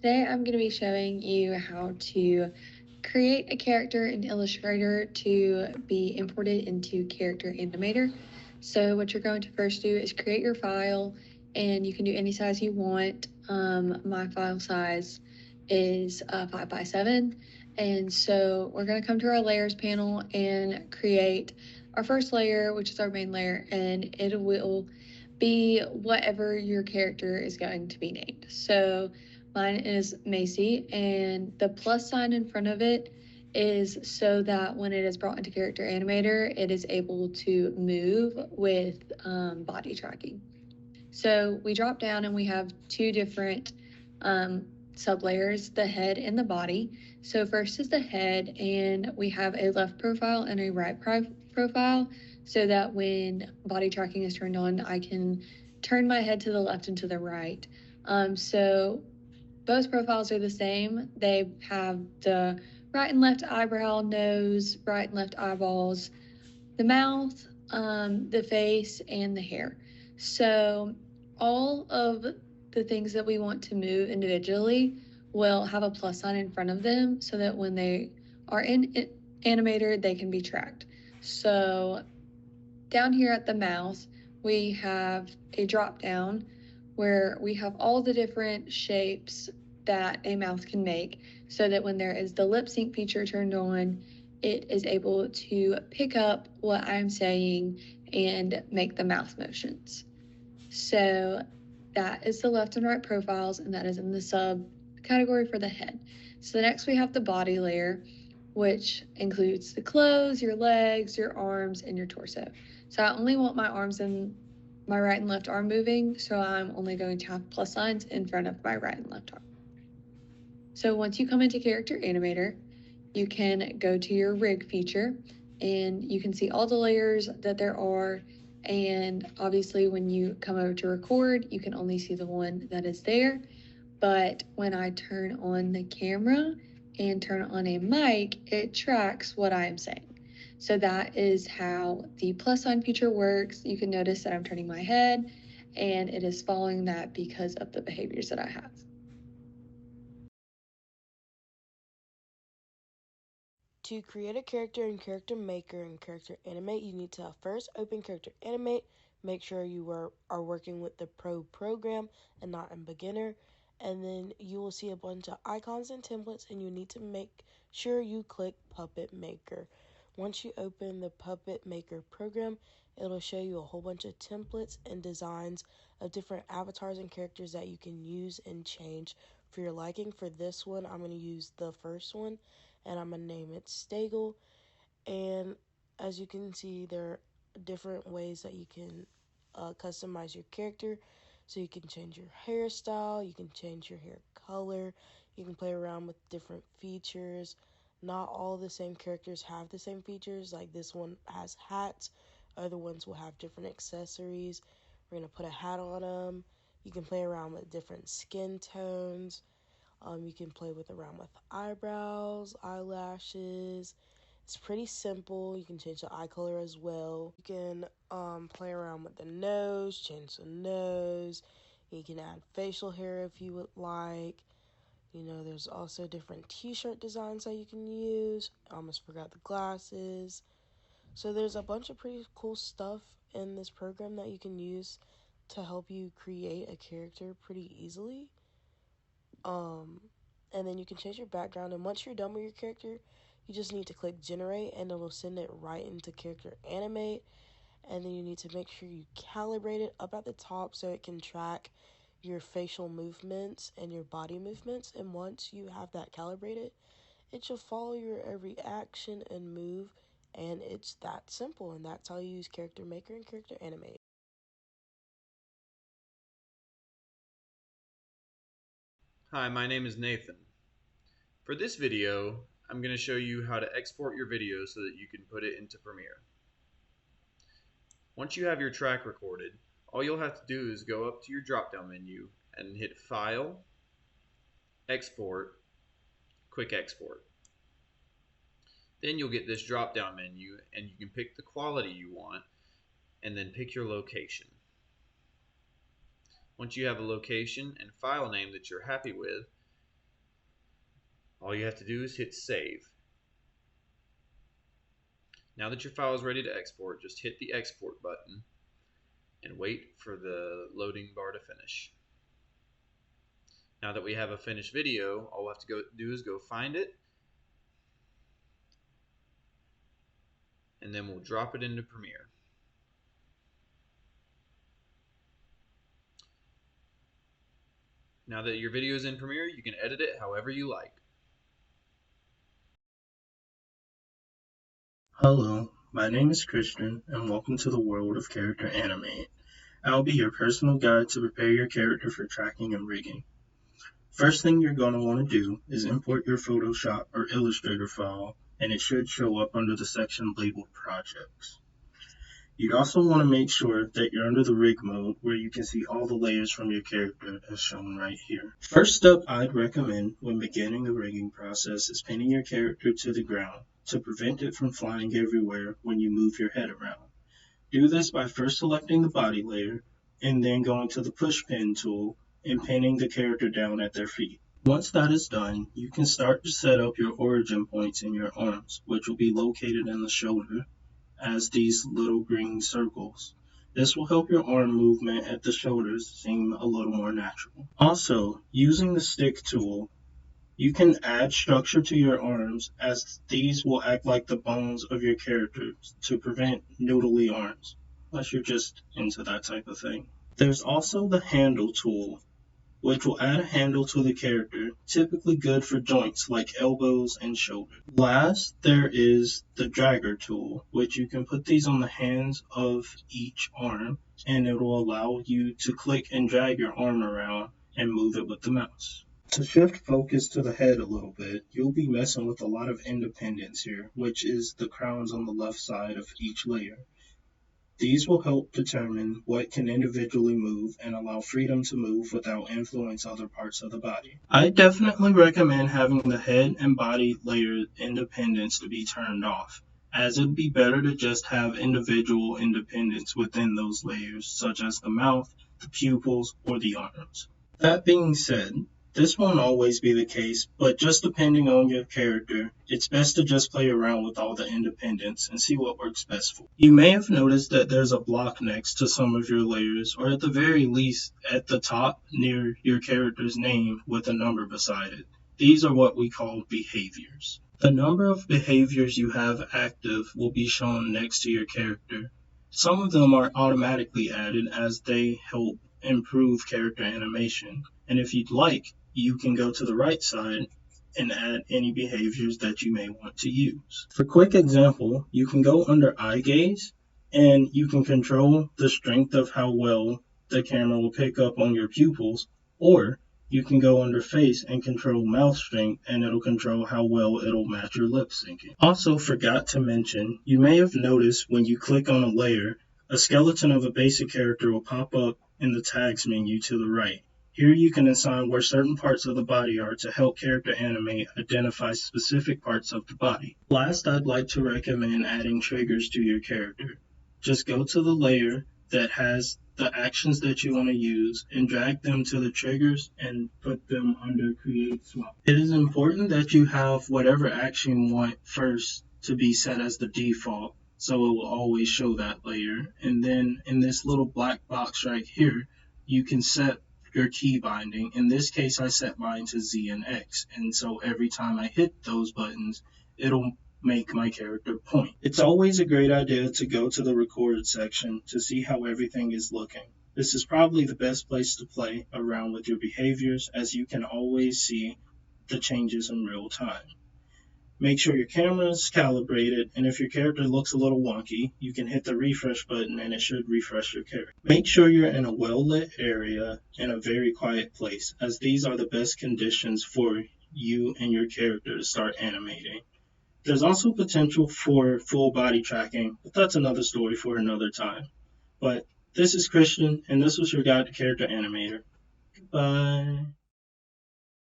Today I'm going to be showing you how to create a character in Illustrator to be imported into Character Animator. So what you're going to first do is create your file, and you can do any size you want. My file size is 5 by 7, and so we're going to come to our layers panel and create our first layer, which is our main layer, and it will be whatever your character is going to be named. So mine is Macy, and the plus sign in front of it is so that when it is brought into Character Animator, it is able to move with body tracking. So we drop down and we have two different sublayers, the head and the body. So first is the head, and we have a left profile and a right profile, so that when body tracking is turned on, I can turn my head to the left and to the right. So both profiles are the same. They have the right and left eyebrow, nose, right and left eyeballs, the mouth, the face, and the hair. So all of the things that we want to move individually will have a plus sign in front of them so that when they are in Animator, they can be tracked. So down here at the mouth, we have a drop down where we have all the different shapes that a mouth can make, so that when there is the lip sync feature turned on, it is able to pick up what I'm saying and make the mouth motions. So that is the left and right profiles, and that is in the sub category for the head. So next we have the body layer, which includes the clothes, your legs, your arms, and your torso. So I only want my arms and my right and left arm moving, so I'm only going to have plus signs in front of my right and left arm. So once you come into Character Animator, you can go to your rig feature, and you can see all the layers that there are. And obviously when you come over to record, you can only see the one that is there. But when I turn on the camera and turn on a mic, it tracks what I am saying. So that is how the plus sign feature works. You can notice that I'm turning my head, and it is following that because of the behaviors that I have. To create a character in Character Maker and Character Animate, you need to first open Character Animate, make sure you are working with the Pro program and not in Beginner, and then you will see a bunch of icons and templates, and you need to make sure you click Puppet Maker. Once you open the Puppet Maker program, it'll show you a whole bunch of templates and designs of different avatars and characters that you can use and change for your liking. For this one, I'm going to use the first one, and I'm going to name it Stagel. And as you can see, there are different ways that you can customize your character. So you can change your hairstyle, you can change your hair color, you can play around with different features. Not all the same characters have the same features. Like this one has hats, other ones will have different accessories. We're going to put a hat on them. You can play around with different skin tones. You can play around with eyebrows, eyelashes. It's pretty simple. You can change the eye color as well. You can play around with the nose, change the nose. You can add facial hair if you would like. There's also different t-shirt designs that you can use. I almost forgot the glasses. So there's a bunch of pretty cool stuff in this program that you can use to help you create a character pretty easily. Um, and then you can change your background. And once you're done with your character, you just need to click generate, and it'll send it right into Character Animate. And then you need to make sure you calibrate it up at the top so it can track your facial movements and your body movements. And once you have that calibrated, it should follow your every action and move. And it's that simple. And that's how you use Character Maker and Character Animate. Hi, my name is Nathan. For this video, I'm going to show you how to export your video so that you can put it into Premiere. Once you have your track recorded, all you'll have to do is go up to your drop-down menu and hit File, Export, Quick Export. Then you'll get this drop-down menu and you can pick the quality you want and then pick your location. Once you have a location and file name that you're happy with, All you have to do is hit save. Now that your file is ready to export, just hit the export button and wait for the loading bar to finish. Now that we have a finished video, all we have to do is go find it, and then we'll drop it into Premiere. Now that your video is in Premiere, you can edit it however you like. Hello, my name is Christian, and welcome to the world of Character Animate. I'll be your personal guide to prepare your character for tracking and rigging. First thing you're going to want to do is import your Photoshop or Illustrator file, and it should show up under the section labeled Projects. You'd also want to make sure that you're under the rig mode where you can see all the layers from your character as shown right here. First step I'd recommend when beginning the rigging process is pinning your character to the ground to prevent it from flying everywhere when you move your head around. Do this by first selecting the body layer and then going to the push pin tool and pinning the character down at their feet. Once that is done, you can start to set up your origin points in your arms, which will be located in the shoulder as these little green circles. This will help your arm movement at the shoulders seem a little more natural. Also, using the stick tool, you can add structure to your arms as these will act like the bones of your character to prevent noodly arms, unless you're just into that type of thing. There's also the handle tool, which will add a handle to the character, typically good for joints like elbows and shoulders. Last, there is the dragger tool, which you can put these on the hands of each arm, and it will allow you to click and drag your arm around and move it with the mouse. To shift focus to the head a little bit, you'll be messing with a lot of independence here, which is the crowns on the left side of each layer. These will help determine what can individually move and allow freedom to move without influence other parts of the body. I definitely recommend having the head and body layer independence to be turned off, as it'd be better to just have individual independence within those layers, such as the mouth, the pupils, or the arms. That being said, this won't always be the case, but just depending on your character, it's best to just play around with all the independents and see what works best for you. You may have noticed that there's a block next to some of your layers, or at the very least at the top near your character's name with a number beside it. These are what we call behaviors. The number of behaviors you have active will be shown next to your character. Some of them are automatically added as they help improve character animation, and if you'd like, you can go to the right side and add any behaviors that you may want to use. For quick example, you can go under eye gaze and you can control the strength of how well the camera will pick up on your pupils, or you can go under face and control mouth strength and it'll control how well it'll match your lip syncing. Also forgot to mention, you may have noticed when you click on a layer, a skeleton of a basic character will pop up in the tags menu to the right. Here you can assign where certain parts of the body are to help Character Animate identify specific parts of the body. Last, I'd like to recommend adding triggers to your character. Just go to the layer that has the actions that you want to use and drag them to the triggers and put them under Create Swap. It is important that you have whatever action you want first to be set as the default, so it will always show that layer. And then in this little black box right here, you can set your key binding. In this case, I set mine to Z and X, and so every time I hit those buttons, it'll make my character point. It's always a great idea to go to the record section to see how everything is looking. This is probably the best place to play around with your behaviors, as you can always see the changes in real time. Make sure your camera is calibrated, and if your character looks a little wonky, you can hit the refresh button and it should refresh your character. Make sure you're in a well-lit area and a very quiet place, as these are the best conditions for you and your character to start animating. There's also potential for full body tracking, but that's another story for another time. But this is Christian, and this was your guide to Character Animator. Goodbye.